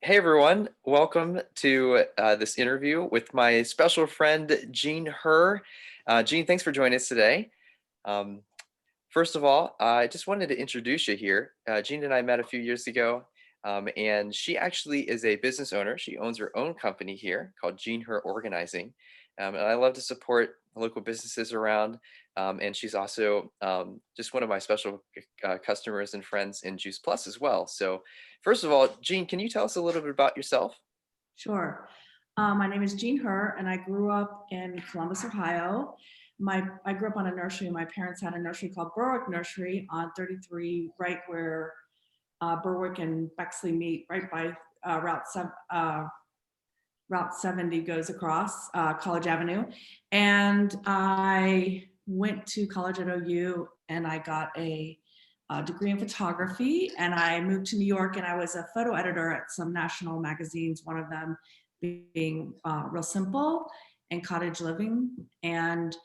Hey everyone, welcome to this interview with my special friend Herr. Jean, thanks for joining us today. Um, First of all, I just wanted to introduce you here. Jean and I met a few years ago, and she actually is a business owner. She owns her own company here called Her Organizing, and I love to support local businesses around. And she's also just one of my special customers and friends in Juice Plus as well. So, first of all, Jean, can you tell us a little bit about yourself? Sure. My name is Herr, and I grew up in Columbus, Ohio. I grew up on a nursery. My parents had a nursery called Berwick Nursery on 33, right where Berwick and Bexley meet, right by Route 70 goes across College Avenue. And I went to college at OU, and I got a degree in photography, and I moved to New York, and I was a photo editor at some national magazines, one of them being Real Simple and Cottage Living. And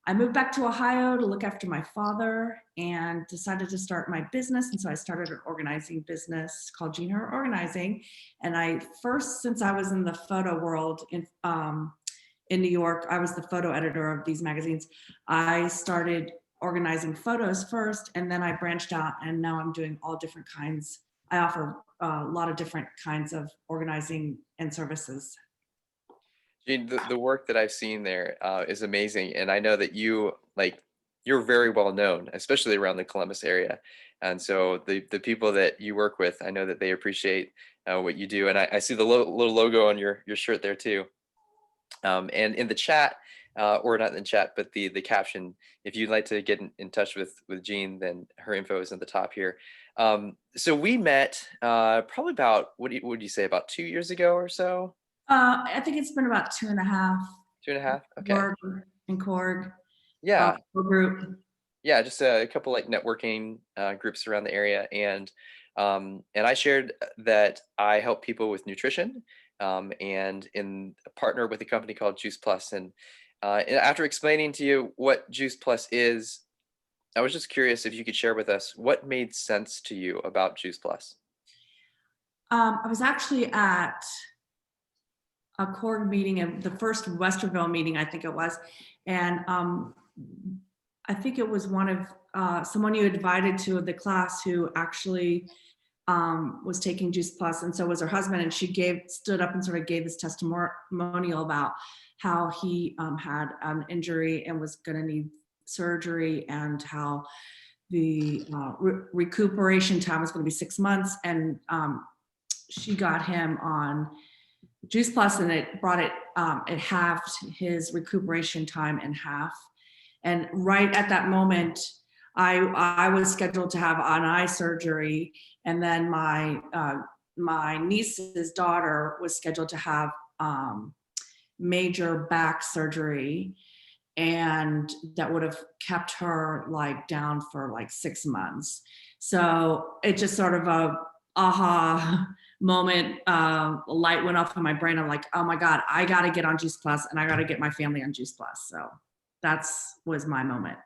I moved back to Ohio to look after my father and decided to start my business. And so I started an organizing business called Her Organizing. And I first, since I was in the photo world in New York, I was the photo editor of these magazines. I started organizing photos first, and then I branched out, and now I'm doing all different kinds. I offer a lot of different kinds of organizing and services. Jean, the work that I've seen there is amazing, and I know that you're very well known, especially around the Columbus area. And so the people that you work with, I know that they appreciate what you do, and I see the little logo on your shirt there too. And in the chat, or not in the chat, but the caption, if you'd like to get in touch with Jean, then her info is at the top here. So we met probably about would you say about 2 years ago or so? I think it's been about 2.5. 2.5. Okay. Word and Korg Yeah. group. Yeah. Just a couple like networking groups around the area, and I shared that I help people with nutrition, and in a partner with a company called Juice Plus. And after explaining to you what Juice Plus is, I was just curious if you could share with us what made sense to you about Juice Plus. I was actually at a Korg meeting, and the first Westerville meeting, I think it was, and I think it was one of someone you invited to the class who actually was taking Juice Plus, and so was her husband, and she stood up and sort of gave this testimonial about how he had an injury and was going to need surgery, and how the recuperation time was going to be 6 months, and she got him on Juice Plus, and it halved his recuperation time in half. And right at that moment, I was scheduled to have an eye surgery, and then my niece's daughter was scheduled to have major back surgery, and that would have kept her like down for like 6 months. So it just sort of a aha moment. A light went off in my brain. I'm like, oh my God, I got to get on Juice Plus, and I got to get my family on Juice Plus. So that's was my moment.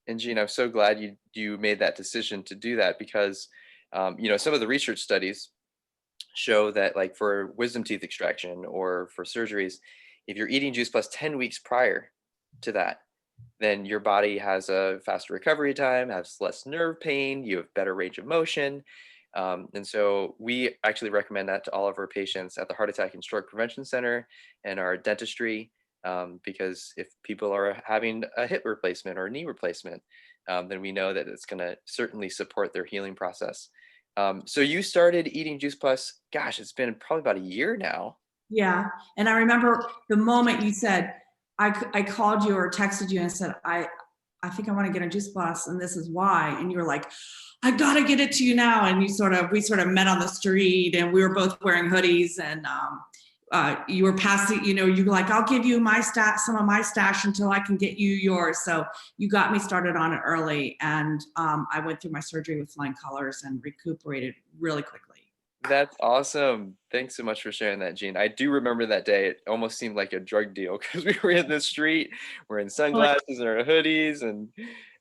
And Jean, I'm so glad you made that decision to do that because some of the research studies show that like for wisdom teeth extraction or for surgeries, if you're eating Juice Plus 10 weeks prior to that, then your body has a faster recovery time, has less nerve pain, you have better range of motion. And so we actually recommend that to all of our patients at the Heart Attack and Stroke Prevention Center and our dentistry, because if people are having a hip replacement or a knee replacement, then we know that it's going to certainly support their healing process. So you started eating Juice Plus, gosh, it's been probably about a year now. Yeah. And I remember the moment you said, I called you or texted you and said, I think I want to get a Juice Plus, and this is why. And you were like, I got to get it to you now. And we sort of met on the street, and we were both wearing hoodies, and you were passing, you were like, I'll give you some of my stash until I can get you yours. So you got me started on it early, and I went through my surgery with flying colors and recuperated really quickly. That's awesome. Thanks so much for sharing that, Gene. I do remember that day. It almost seemed like a drug deal because we were in the street, wearing Like, sunglasses and our hoodies, and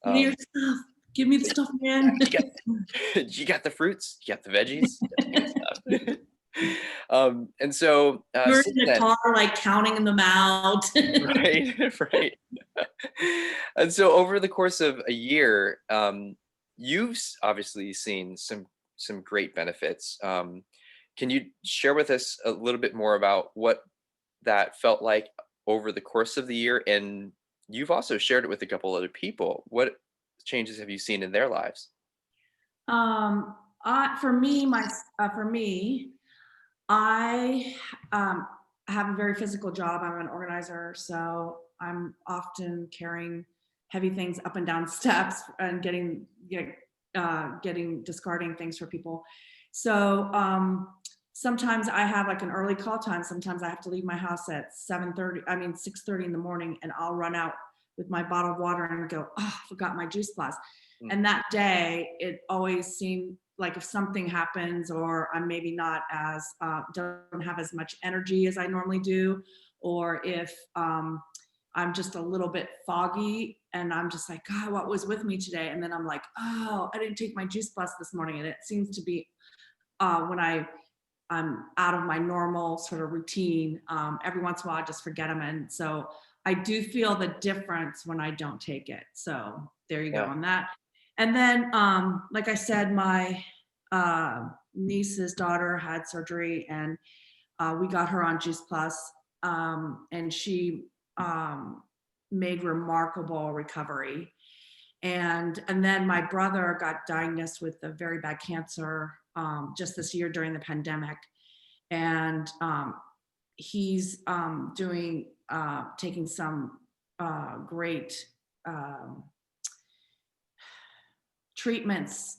give me your um, stuff. Give me the stuff, man. you got, you got the fruits, you got the veggies, you got the good stuff. And so You're since in the then, car, like counting them out. right, right. And so over the course of a year, you've obviously seen some great benefits. Can you share with us a little bit more about what that felt like over the course of the year? And you've also shared it with a couple other people. What changes have you seen in their lives? Um, for me, for me, I have a very physical job. I'm an organizer, so I'm often carrying heavy things up and down steps and getting discarding things for people. So sometimes I have like an early call time. Sometimes I have to leave my house at 7:30. I mean 6:30 in the morning, and I'll run out with my bottle of water and go, oh, I forgot my juice glass. Mm. And that day, it always seemed like if something happens or I'm maybe not as don't have as much energy as I normally do, or if I'm just a little bit foggy and I'm just like, God, what was with me today? And then I'm like, oh, I didn't take my juice plus this morning. And it seems to be when I'm out of my normal sort of routine. Every once in a while, I just forget them. And so I do feel the difference when I don't take it. So there you go Yeah. on that. And then, like I said, my niece's daughter had surgery and we got her on Juice Plus, and she made remarkable recovery. And then my brother got diagnosed with a very bad cancer just this year during the pandemic, and he's doing taking some great treatments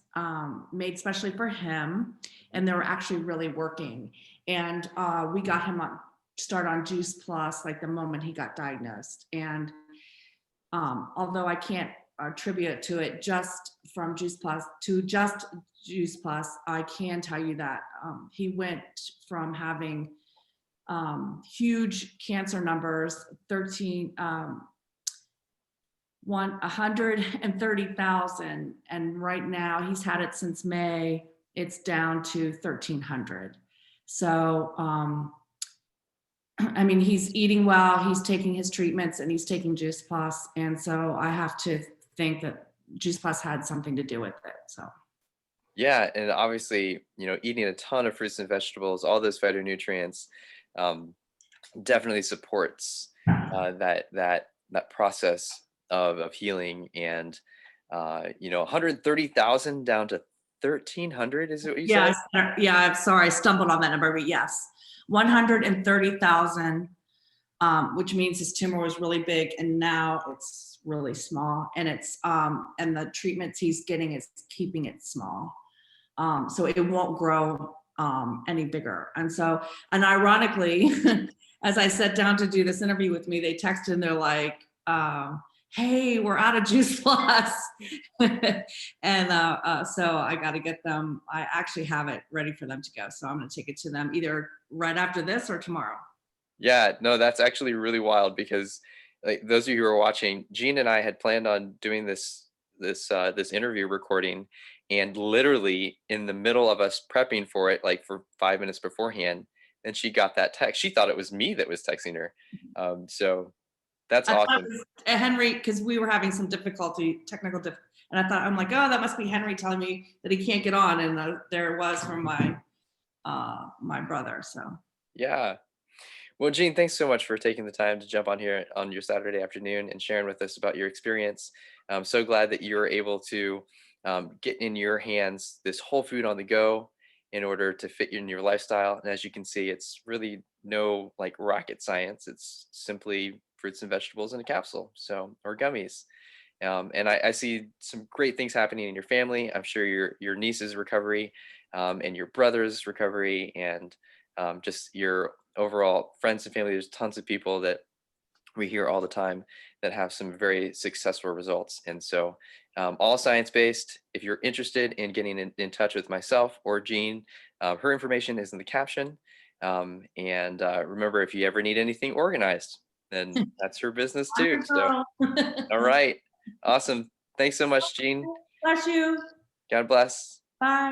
made especially for him, and they were actually really working. And we got him on start on Juice Plus like the moment he got diagnosed. And although I can't attribute to it just from Juice Plus to just Juice Plus, I can tell you that he went from having huge cancer numbers, 130,000, and right now he's had it since May. It's down to 1,300. So I mean, he's eating well, he's taking his treatments, and he's taking Juice Plus. And so I have to think that Juice Plus had something to do with it. So Yeah, and obviously, eating a ton of fruits and vegetables, all those phytonutrients, um, definitely supports that process of healing. And 130,000 down to 1,300 is what you said? yes, yeah, I'm sorry, I stumbled on that number, but yes, 130,000, which means his tumor was really big and now it's really small. And and the treatments he's getting is keeping it small. So it won't grow any bigger. And ironically, as I sat down to do this interview with me, they texted and they're like, hey, we're out of Juice Plus. And so I got to get them. I actually have it ready for them to go. So I'm going to take it to them either right after this or tomorrow. Yeah, no, that's actually really wild because like those of you who are watching, Jean and I had planned on doing this interview recording, and literally in the middle of us prepping for it, like for 5 minutes beforehand, and she got that text. She thought it was me that was texting her. So that's I thought awesome. it was Henry, because we were having some technical difficulty. And I'm like, oh, that must be Henry telling me that he can't get on. And there it was from my brother. So Yeah. Well, Jean, thanks so much for taking the time to jump on here on your Saturday afternoon and sharing with us about your experience. I'm so glad that you were able to get in your hands this whole food on the go in order to fit in your lifestyle. And as you can see, it's really no like rocket science. It's simply fruits and vegetables in a capsule, so or gummies. And I see some great things happening in your family. I'm sure your niece's recovery, and your brother's recovery, and just your overall friends and family. There's tons of people that we hear all the time that have some very successful results. And so, all science based. If you're interested in getting in touch with myself or Jean, her information is in the caption. And remember, if you ever need anything organized, then that's her business too. So, wonderful. all right. Awesome. Thanks so much, Jean. Bless you. God bless. Bye.